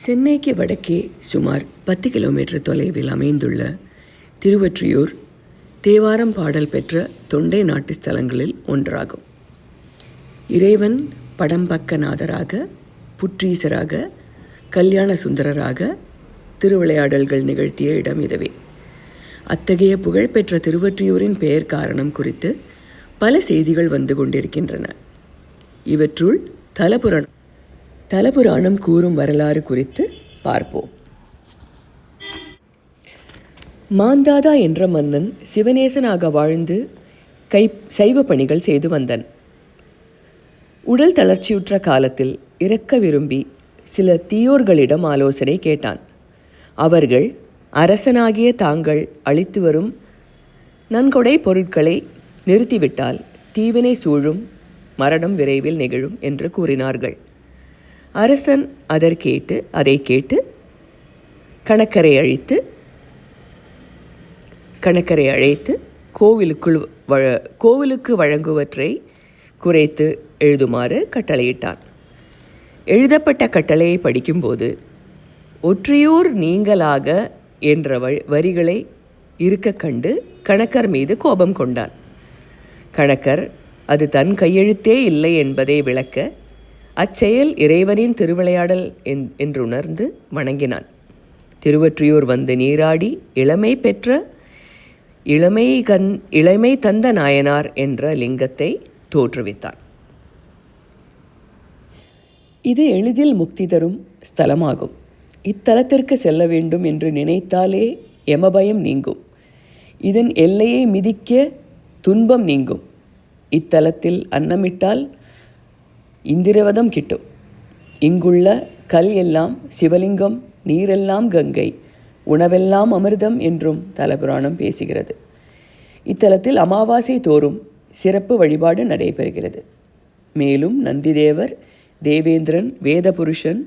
சென்னைக்கு வடக்கே சுமார் 10 கிலோமீட்டர் தொலைவில் அமைந்துள்ள திருவொற்றியூர் தேவாரம் பாடல் பெற்ற தொண்டை நாட்டு ஸ்தலங்களில் ஒன்றாகும். இறைவன் படம்பக்கநாதராக, புற்றீசராக, கல்யாண சுந்தரராக திருவிளையாடல்கள் நிகழ்த்திய இடம் இதுவே. அத்தகைய புகழ்பெற்ற திருவொற்றியூரின் பெயர் காரணம் குறித்து பல செய்திகள் வந்து கொண்டிருக்கின்றன. இவற்றுள் தலபுராணம் கூறும் வரலாறு குறித்து பார்ப்போம். மாந்தாதா என்ற மன்னன் சிவநேசனாக வாழ்ந்து சைவ பணிகள் செய்து வந்தான். உடல் தளர்ச்சியுற்ற காலத்தில் இறக்க விரும்பி சில தீயோர்களிடம் ஆலோசனை கேட்டான். அவர்கள் அரசனாகிய தாங்கள் அளித்து வரும் நன்கொடை பொருட்களை நிறுத்திவிட்டால் தீவினை சூழும், மரணம் விரைவில் நிகழும் என்று கூறினார்கள். அரசன் அதை கேட்டு கணக்கரை அழைத்து கோவிலுக்கு வழங்குவற்றை குறைத்து எழுதுமாறு கட்டளையிட்டான். எழுதப்பட்ட கட்டளையை படிக்கும்போது ஒற்றியூர் நீங்களாக என்ற வரிகளை இருக்க கண்டு கணக்கர் மீது கோபம் கொண்டான். கணக்கர் அது தன் கையெழுத்தே இல்லை என்பதை விளக்க அச்செயல் இறைவனின் திருவிளையாடல் என்றுணர்ந்து வணங்கினான். திருவொற்றியூர் வந்து நீராடி இளமை தந்த நாயனார் என்ற லிங்கத்தை தோற்றுவித்தான். இது எளிதில் முக்தி தரும் ஸ்தலமாகும். இத்தலத்திற்கு செல்ல வேண்டும் என்று நினைத்தாலே யமபயம் நீங்கும். இதன் எல்லையை மிதிக்க துன்பம் நீங்கும். இத்தலத்தில் அன்னமிட்டால் இந்திரவதம் கிட்டும். இங்குள்ள கல் எல்லாம் சிவலிங்கம், நீரெல்லாம் கங்கை, உணவெல்லாம் அமிர்தம் என்றும் தலபுராணம் பேசுகிறது. இத்தலத்தில் அமாவாசை தோறும் சிறப்பு வழிபாடு நடைபெறுகிறது. மேலும் நந்திதேவர், தேவேந்திரன், வேதபுருஷன்,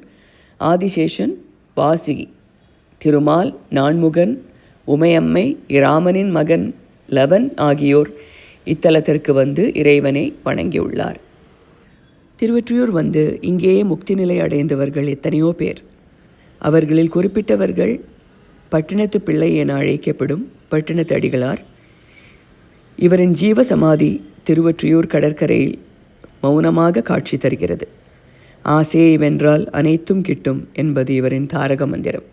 ஆதிசேஷன், வாசுகி, திருமால், நான்முகன், உமையம்மை, இராமனின் மகன் லவன் ஆகியோர் இத்தலத்திற்கு வந்து இறைவனை வணங்கியுள்ளார். திருவொற்றியூர் வந்து இங்கேயே முக்தி நிலை அடைந்தவர்கள் எத்தனையோ பேர். அவர்களில் குறிப்பிட்டவர்கள் பட்டினத்து பிள்ளை என அழைக்கப்படும் பட்டினத்து அடிகளார். இவரின் ஜீவ சமாதி திருவொற்றியூர் கடற்கரையில் மௌனமாக காட்சி தருகிறது. ஆசையை வென்றால் அனைத்தும் கிட்டும் என்பது இவரின் தாரக மந்திரம்.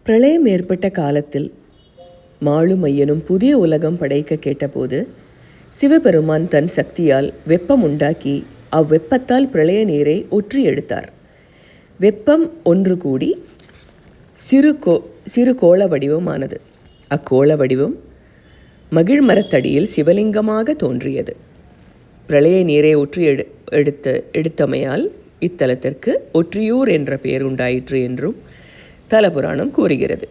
பிரளயம் ஏற்பட்ட காலத்தில் மாளும் ஐயனும் புதிய உலகம் படைக்க கேட்டபோது சிவபெருமான் தன் சக்தியால் வெப்பம் உண்டாக்கி அவ்வெப்பத்தால் பிரளய நீரை ஒற்றி எடுத்தார். வெப்பம் ஒன்று கூடி சிறு கோள வடிவமானது. அக்கோள வடிவம் மகிழ்மரத்தடியில் சிவலிங்கமாக தோன்றியது. பிரளய நீரை ஒற்றி எடுத்தமையால் இத்தலத்திற்கு ஒற்றியூர் என்ற பெயர் உண்டாயிற்று என்றும் தலபுராணம் கூறுகிறது.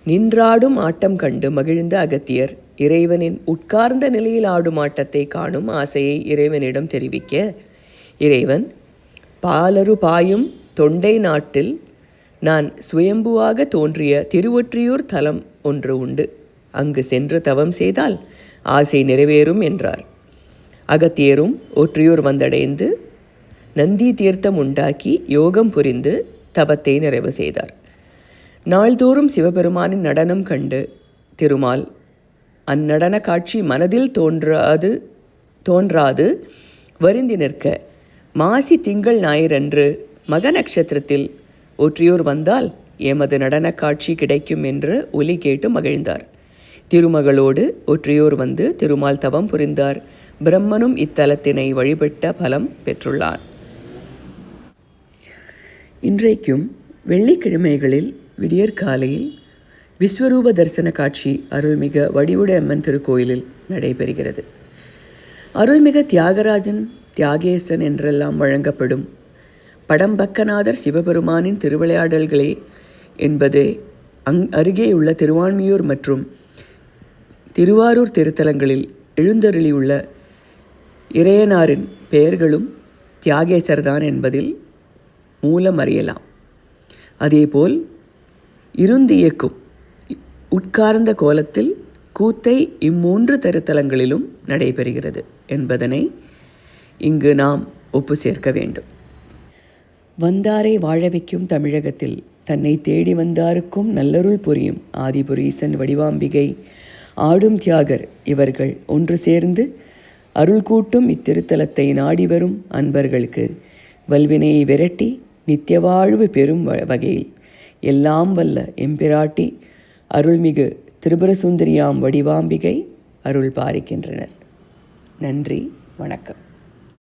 நின்றாடும் ஆட்டம் கண்டு மகிழ்ந்த அகத்தியர் இறைவனின் உட்கார்ந்த நிலையில் ஆடும் ஆட்டத்தை காணும் ஆசையை இறைவனிடம் தெரிவிக்க, இறைவன் பாலரு பாயும் தொண்டை நாட்டில் நான் சுயம்புவாக தோன்றிய திருவொற்றியூர் தலம் ஒன்று உண்டு, அங்கு சென்று தவம் செய்தால் ஆசை நிறைவேறும் என்றார். அகத்தியரும் ஒற்றியூர் வந்தடைந்து நந்தி தீர்த்தம் உண்டாக்கி யோகம் புரிந்து தவத்தை நிறைவு செய்தார். நாள்தோறும் சிவபெருமானின் நடனம் கண்டு திருமால் அந்நடன காட்சி மனதில் தோன்றாது வருந்தி நிற்க, மாசி திங்கள் ஞாயிறன்று மக நட்சத்திரத்தில் ஒற்றியூர் வந்தால் எமது நடன காட்சி கிடைக்கும் என்று ஒலி கேட்டு மகிழ்ந்தார். திருமகளோடு ஒற்றியூர் வந்து திருமால் தவம் புரிந்தார். பிரம்மனும் இத்தலத்தினை வழிபட்ட பலம் பெற்றுள்ளார். இன்றைக்கும் வெள்ளிக்கிழமைகளில் விடியற்காலையில் விஸ்வரூப தரிசன காட்சி அருள்மிக வடிவுடை அம்மன் திருக்கோயிலில் நடைபெறுகிறது. அருள்மிக தியாகராஜன், தியாகேசன் என்றெல்லாம் வழங்கப்படும் படம்பக்கநாதர் சிவபெருமானின் திருவிளையாடல்களே என்பதே அருகேயுள்ள திருவான்மியூர் மற்றும் திருவாரூர் திருத்தலங்களில் எழுந்தருளியுள்ள இறையனாரின் பெயர்களும் தியாகேசர்தான் என்பதில் மூலம் அறியலாம். அதேபோல் இருந்தியக்கும் உட்கார்ந்த கோலத்தில் கூத்தை இம்மூன்று திருத்தலங்களிலும் நடைபெறுகிறது என்பதனை இங்கு நாம் ஒப்பு சேர்க்க வேண்டும். வந்தாரை வாழ வைக்கும் தமிழகத்தில் தன்னை தேடி வந்தாருக்கும் நல்லருள் புரியும் ஆதிபுரீசன் வடிவாம்பிகை ஆடும் தியாகர் இவர்கள் ஒன்று சேர்ந்து அருள் கூட்டும் இத்திருத்தலத்தை நாடி வரும் அன்பர்களுக்கு வல்வினையை விரட்டி நித்திய வாழ்வு பெறும் வகையில் எல்லாம் வல்ல எம்பிராட்டி அருள்மிகு திரிபுரசுந்தரியாம் வடிவாம்பிகை அருள் பாரிக்கின்றனர். நன்றி, வணக்கம்.